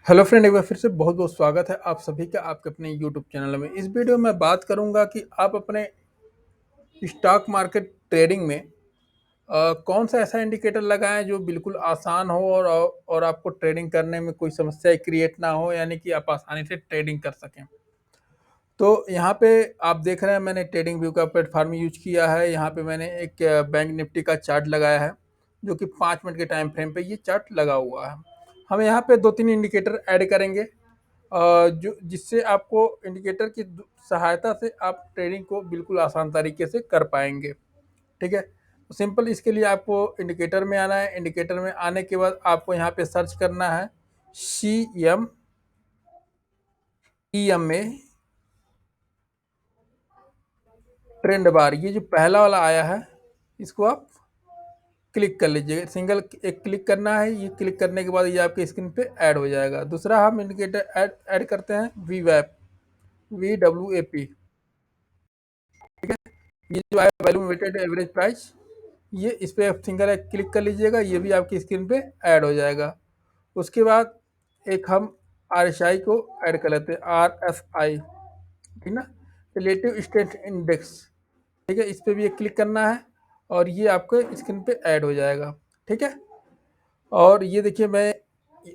Hello friend, एक बार फिर से बहुत बहुत स्वागत है आप सभी का आपके अपने यूट्यूब चैनल में। इस वीडियो में बात करूंगा कि आप अपने स्टॉक मार्केट ट्रेडिंग में कौन सा ऐसा इंडिकेटर लगाएं जो बिल्कुल आसान हो और आपको ट्रेडिंग करने में कोई समस्या क्रिएट ना हो, यानी कि आप आसानी से ट्रेडिंग कर सकें। तो यहाँ पे आप देख रहे हैं मैंने ट्रेडिंग व्यू का प्लेटफॉर्म यूज किया है। यहाँ पे मैंने एक बैंक निफ्टी का चार्ट लगाया है जो कि 5 मिनट के टाइम फ्रेम पे ये चार्ट लगा हुआ है। हम यहाँ पे 2-3 इंडिकेटर ऐड करेंगे जो जिससे आपको इंडिकेटर की सहायता से आप ट्रेडिंग को बिल्कुल आसान तरीके से कर पाएंगे। ठीक है, तो सिंपल इसके लिए आपको इंडिकेटर में आना है। इंडिकेटर में आने के बाद आपको यहाँ पे सर्च करना है CMEMA ट्रेंड बार। ये जो पहला वाला आया है इसको आप क्लिक कर लीजिए। सिंगल एक क्लिक करना है। ये क्लिक करने के बाद ये आपके स्क्रीन पे ऐड हो जाएगा। दूसरा हम इंडिकेटर ऐड करते हैं VWAP। ये जो आया वैल्यू वेटेड एवरेज प्राइस, ये इस पर आप सिंगल एक क्लिक कर लीजिएगा। ये भी आपकी स्क्रीन पे ऐड हो जाएगा। उसके बाद एक हम RSI को ऐड कर लेते हैं, RSI, ठीक ना, रिलेटिव स्ट्रेंथ इंडेक्स। ठीक है, इस पर भी एक क्लिक करना है और ये आपके स्क्रीन पे ऐड हो जाएगा। ठीक है, और ये देखिए मैं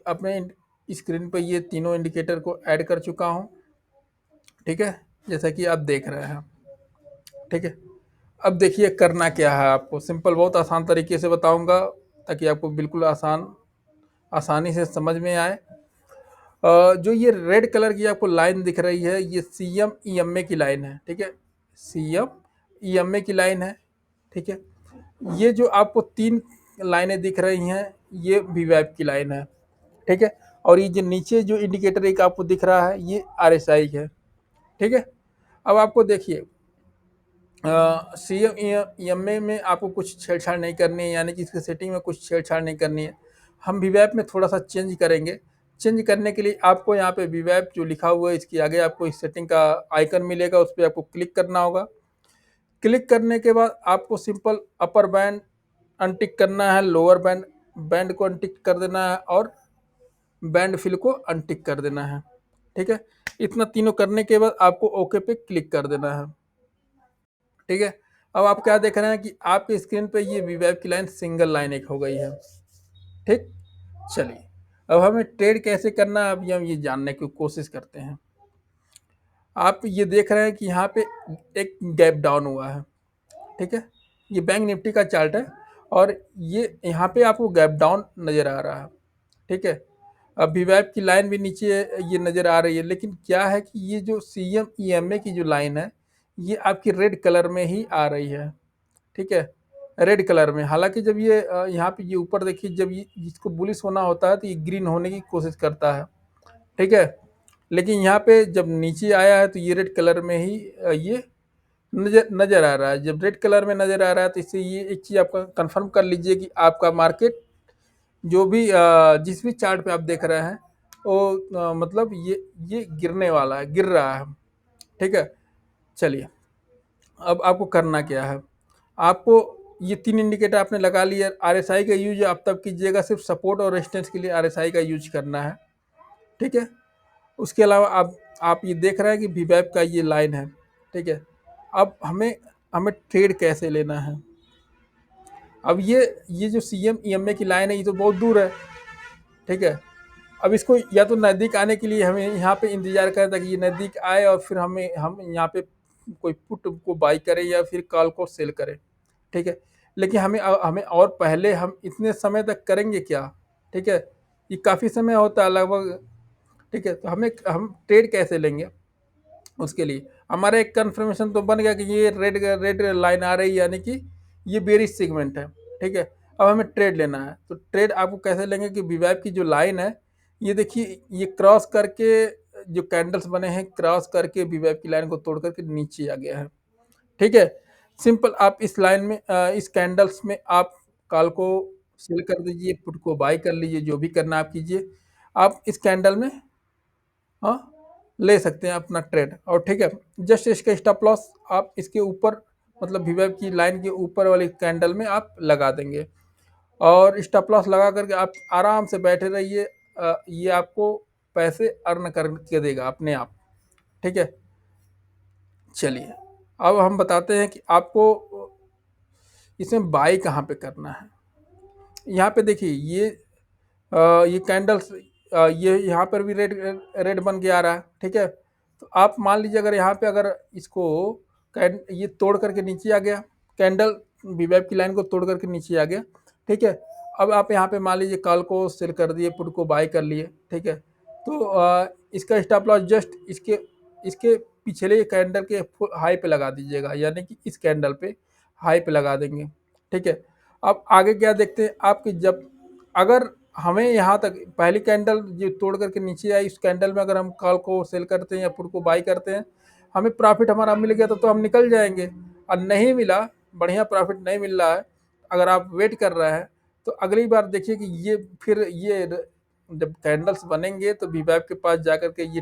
अपने स्क्रीन पे ये तीनों इंडिकेटर को ऐड कर चुका हूँ। ठीक है, जैसा कि आप देख रहे हैं। ठीक है, अब देखिए करना क्या है आपको। सिंपल, बहुत आसान तरीके से बताऊंगा ताकि आपको बिल्कुल आसानी से समझ में आए। जो ये रेड कलर की आपको लाइन दिख रही है, ये CMEMA की लाइन है। ठीक है, CMEMA की लाइन है। ठीक है, ये जो आपको 3 लाइनें दिख रही हैं ये VWAP की लाइन है। ठीक है, और ये जो नीचे जो इंडिकेटर एक आपको दिख रहा है ये RSI है। ठीक है, अब आपको देखिए CMEMA में आपको कुछ छेड़छाड़ नहीं करनी है, यानी कि इसके सेटिंग में कुछ छेड़छाड़ नहीं करनी है। हम VWAP में थोड़ा सा चेंज करेंगे। चेंज करने के लिए आपको यहाँ पे VWAP जो लिखा हुआ है इसके आगे आपको इस सेटिंग का आइकन मिलेगा, उस पर आपको क्लिक करना होगा। क्लिक करने के बाद आपको सिंपल अपर बैंड अनटिक करना है, लोअर बैंड को अनटिक कर देना है और बैंड फिल को अनटिक कर देना है। ठीक है, इतना तीनों करने के बाद आपको ओके पे क्लिक कर देना है। ठीक है, अब आप क्या देख रहे हैं कि आपके स्क्रीन पे ये VWAP की लाइन सिंगल लाइन एक हो गई है। ठीक, चलिए अब हमें ट्रेड कैसे करना है अभी हम ये जानने की कोशिश करते हैं। आप ये देख रहे हैं कि यहाँ पे एक गैप डाउन हुआ है। ठीक है, ये बैंक निफ्टी का चार्ट है और ये यहाँ पे आपको गैप डाउन नज़र आ रहा है। ठीक है, अब VWAP की लाइन भी नीचे ये नज़र आ रही है, लेकिन क्या है कि ये जो CMEMA की जो लाइन है ये आपकी रेड कलर में ही आ रही है। ठीक है, रेड कलर में। हालांकि जब ये यहाँ पे ये ऊपर देखिए, जब ये इसको बुलिश होना होता है तो ये ग्रीन होने की कोशिश करता है। ठीक है, लेकिन यहाँ पे जब नीचे आया है तो ये रेड कलर में ही ये नज़र आ रहा है। जब रेड कलर में नज़र आ रहा है तो इससे ये एक चीज़ आपका कंफर्म कर लीजिए कि आपका मार्केट जो भी जिस भी चार्ट पे आप देख रहे हैं वो मतलब ये गिरने वाला है, गिर रहा है। ठीक है, चलिए अब आपको करना क्या है। आपको ये 3 इंडिकेटर आपने लगा लिया। RSI का यूज आप तब कीजिएगा, सिर्फ सपोर्ट और रेजिस्टेंस के लिए RSI का यूज करना है। ठीक है, उसके अलावा आप ये देख रहे हैं कि VWAP का ये लाइन है। ठीक है, अब हमें हमें ट्रेड कैसे लेना है। अब ये जो CMEMA की लाइन है ये तो बहुत दूर है। ठीक है, अब इसको या तो नज़दीक आने के लिए हमें यहाँ पे इंतज़ार करें ताकि ये नज़दीक आए और फिर हम यहाँ पे कोई पुट को बाई करें या फिर कॉल को सेल करें। ठीक है, लेकिन हमें और पहले हम इतने समय तक करेंगे क्या। ठीक है, ये काफ़ी समय होता है लगभग। ठीक है, तो हम ट्रेड कैसे लेंगे उसके लिए हमारा एक कन्फर्मेशन तो बन गया कि ये रेड लाइन आ रही है, यानी कि ये बेरिश सेगमेंट है। ठीक है, अब हमें ट्रेड लेना है। तो ट्रेड आपको कैसे लेंगे कि VWAP की जो लाइन है ये देखिए, ये क्रॉस करके जो कैंडल्स बने हैं क्रॉस करके VWAP की लाइन को तोड़ करके नीचे आ गया है। ठीक है, सिंपल आप इस लाइन में इस कैंडल्स में आप कॉल को सेल कर दीजिए, पुट को बाई कर लीजिए, जो भी करना आप कीजिए। आप इस कैंडल में हाँ ले सकते हैं अपना ट्रेड। और ठीक है, जस्ट इसका स्टॉप लॉस आप इसके ऊपर मतलब VWAP की लाइन के ऊपर वाली कैंडल में आप लगा देंगे और स्टॉप लॉस लगा करके आप आराम से बैठे रहिए। ये आपको पैसे अर्न करके देगा अपने आप। ठीक है, चलिए अब हम बताते हैं कि आपको इसमें बाई कहाँ पे करना है। यहाँ पे देखिए ये कैंडल्स ये यहाँ पर भी रेड रेड बन के आ रहा है। ठीक है, तो आप मान लीजिए अगर यहाँ पे अगर इसको ये तोड़ करके नीचे आ गया, कैंडल वीवेब की लाइन को तोड़ करके नीचे आ गया। ठीक है, अब आप यहाँ पे मान लीजिए कॉल को सेल कर दिए, पुट को बाय कर लिए। ठीक है, तो इसका स्टॉप लॉस जस्ट इसके इसके पिछले कैंडल के हाई पे लगा दीजिएगा, यानी कि इस कैंडल पे हाई पे लगा देंगे। ठीक है, अब आगे क्या देखते हैं आपकी, जब अगर हमें यहाँ तक पहली कैंडल जो तोड़ करके नीचे आई, इस कैंडल में अगर हम कॉल को सेल करते हैं या पुट को बाई करते हैं, हमें प्रॉफिट हमारा मिल गया तो हम निकल जाएंगे। और नहीं मिला, बढ़िया प्रॉफिट नहीं मिल रहा है, अगर आप वेट कर रहे हैं, तो अगली बार देखिए कि ये फिर ये जब कैंडल्स बनेंगे तो वीवेब के पास जाकर के ये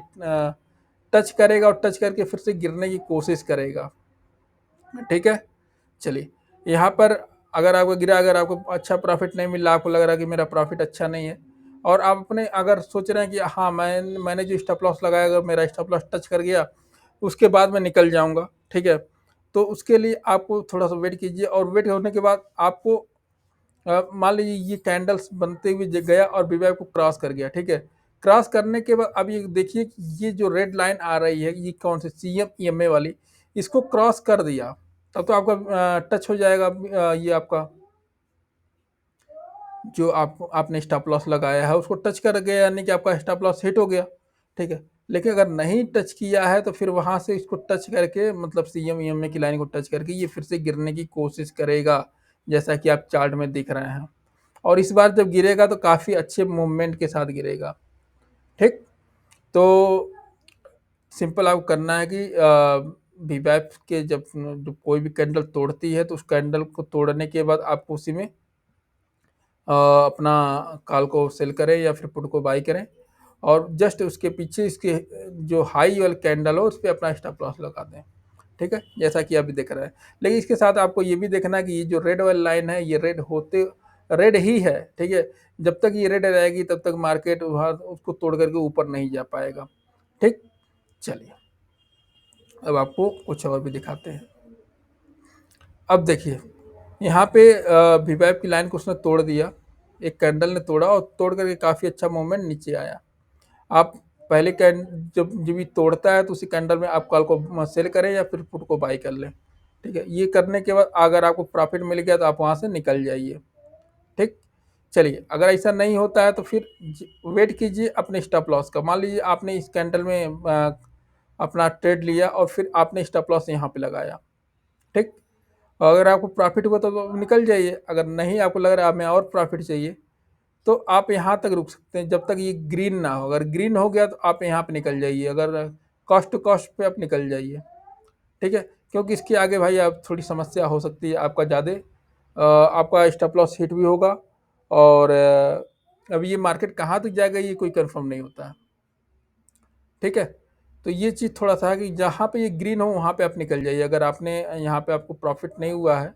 टच करेगा और टच करके फिर से गिरने की कोशिश करेगा। ठीक है, चलिए यहाँ पर अगर आपको गिरा, अगर आपको अच्छा प्रॉफिट नहीं मिल रहा, आपको लग रहा है कि मेरा प्रॉफिट अच्छा नहीं है, और आप अपने अगर सोच रहे हैं कि हाँ मैंने जो स्टॉप लॉस लगाया, अगर मेरा स्टॉप लॉस टच कर गया उसके बाद मैं निकल जाऊंगा। ठीक है, तो उसके लिए आपको थोड़ा सा वेट कीजिए, और वेट होने के बाद आपको मान लीजिए ये कैंडल्स बनते हुए गया और वीवेब को क्रॉस कर गया। ठीक है, क्रॉस करने के बाद अब ये देखिए कि ये जो रेड लाइन आ रही है, ये कौन सी CM EMA वाली, इसको क्रॉस कर दिया, तब तो आपका टच हो जाएगा ये आपका जो आपने स्टॉप लॉस लगाया है उसको टच कर गया, यानी कि आपका स्टॉप लॉस हिट हो गया। ठीक है, लेकिन अगर नहीं टच किया है तो फिर वहाँ से इसको टच करके, मतलब CM EMA की लाइन को टच करके ये फिर से गिरने की कोशिश करेगा, जैसा कि आप चार्ट में दिख रहे हैं। और इस बार जब गिरेगा तो काफ़ी अच्छे मूवमेंट के साथ गिरेगा। ठीक, तो सिंपल आपको करना है कि वीवेब के जब कोई भी कैंडल तोड़ती है तो उस कैंडल को तोड़ने के बाद आपको उसी में अपना कॉल को सेल करें या फिर पुट को बाई करें, और जस्ट उसके पीछे इसके जो हाई वाला कैंडल हो उस पर अपना स्टॉप लॉस लगा दें। ठीक है, जैसा कि अभी दिख रहा है। लेकिन इसके साथ आपको ये भी देखना है कि ये जो रेड वाली लाइन है ये रेड ही है। ठीक है, जब तक ये रेड रहेगी तब तक मार्केट वहाँ उसको तोड़ करके ऊपर नहीं जा पाएगा। ठीक, चलिए अब आपको कुछ और भी दिखाते हैं। अब देखिए यहाँ पे वीवेब की लाइन को उसने तोड़ दिया, एक कैंडल ने तोड़ा और तोड़ करके काफ़ी अच्छा मूवमेंट नीचे आया। आप पहले जब ये तोड़ता है तो उसी कैंडल में आप कॉल को सेल करें या फिर पुट को बाई कर लें। ठीक है, ये करने के बाद अगर आपको प्रॉफिट मिल गया तो आप वहाँ से निकल जाइए। ठीक, चलिए अगर ऐसा नहीं होता है तो फिर वेट कीजिए अपने स्टॉप लॉस का। मान लीजिए आपने इस कैंडल में अपना ट्रेड लिया और फिर आपने स्टॉप लॉस यहाँ पे लगाया। ठीक, अगर आपको प्रॉफिट हुआ तो निकल जाइए, अगर नहीं आपको लग रहा है हमें और प्रॉफिट चाहिए तो आप यहाँ तक रुक सकते हैं जब तक ये ग्रीन ना हो। अगर ग्रीन हो गया तो आप यहाँ पे निकल जाइए, अगर कॉस्ट टू कॉस्ट पे आप निकल जाइए। ठीक है, क्योंकि इसके आगे भाई आप थोड़ी समस्या हो सकती है, आपका ज़्यादा आपका स्टॉप लॉस हिट भी होगा, और अब ये मार्केट कहाँ तक जाएगा ये कोई कंफर्म नहीं होता है। ठीक है, तो ये चीज़ थोड़ा सा है कि जहाँ पे ये ग्रीन हो वहाँ पे आप निकल जाइए। अगर आपने यहाँ पे आपको प्रॉफिट नहीं हुआ है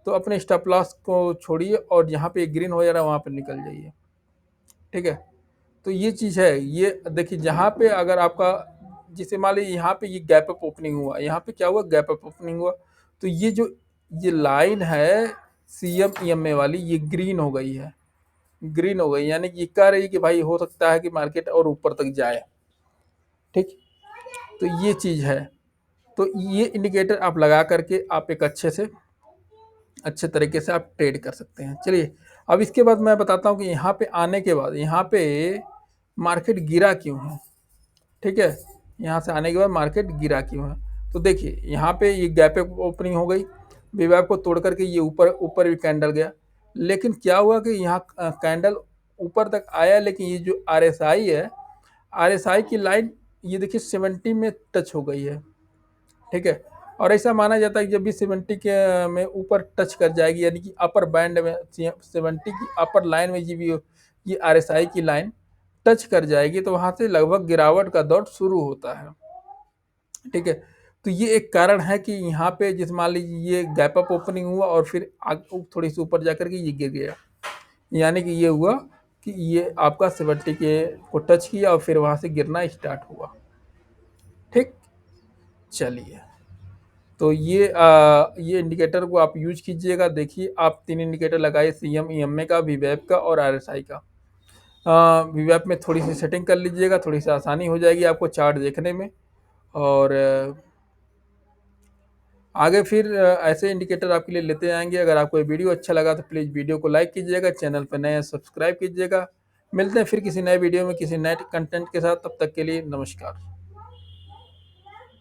तो अपने स्टॉप लॉस को छोड़िए और जहाँ पे ग्रीन हो जा रहा है वहाँ पे निकल जाइए। ठीक है, तो ये चीज़ है। ये देखिए जहाँ पे अगर आपका जैसे मान लीजिए यहाँ पे ये गैप अप ओपनिंग हुआ, यहाँ पे क्या हुआ, गैप अप ओपनिंग हुआ, तो ये जो ये लाइन है CM EMA वाली ये ग्रीन हो गई है, ग्रीन हो गई, यानी कि ये कह रही है कि भाई हो सकता है कि मार्केट और ऊपर तक जाए। ठीक, तो ये चीज़ है। तो ये इंडिकेटर आप लगा करके आप एक अच्छे तरीके से आप ट्रेड कर सकते हैं। चलिए अब इसके बाद मैं बताता हूँ कि यहाँ पे आने के बाद यहाँ पे मार्केट गिरा क्यों है। ठीक है, यहाँ से आने के बाद मार्केट गिरा क्यों है, तो देखिए यहाँ पे ये गैप ओपनिंग हो गई, वीवेब को तोड़ करके ये ऊपर भी कैंडल गया, लेकिन क्या हुआ कि यहाँ कैंडल ऊपर तक आया, लेकिन ये जो RSI है, RSI की लाइन ये देखिए 70 में टच हो गई है। ठीक है, और ऐसा माना जाता है कि जब भी 70 के में ऊपर टच कर जाएगी, यानी कि अपर बैंड में 70 की अपर लाइन में ये RSI की लाइन टच कर जाएगी तो वहाँ से लगभग गिरावट का दौर शुरू होता है। ठीक है, तो ये एक कारण है कि यहाँ पे जिस मान लीजिए ये गैप अप ओपनिंग हुआ और फिर थोड़ी सी ऊपर जाकर के ये गिर गया, यानी कि ये हुआ कि ये आपका 70 के को टच किया और फिर वहाँ से गिरना स्टार्ट हुआ। ठीक, चलिए, तो ये इंडिकेटर को आप यूज कीजिएगा। देखिए, आप 3 इंडिकेटर लगाइए, सीएम, ईएमए का, वीवैप का और आरएसआई का। वीवैप में थोड़ी सी सेटिंग कर लीजिएगा, थोड़ी सी आसानी हो जाएगी आपको चार्ट देखने में। और आगे फिर ऐसे इंडिकेटर आपके लिए लेते आएंगे। अगर आपको ये वीडियो अच्छा लगा तो प्लीज़ वीडियो को लाइक कीजिएगा, चैनल पर नए हैं सब्सक्राइब कीजिएगा। मिलते हैं फिर किसी नए वीडियो में किसी नए कंटेंट के साथ, तब तक के लिए नमस्कार।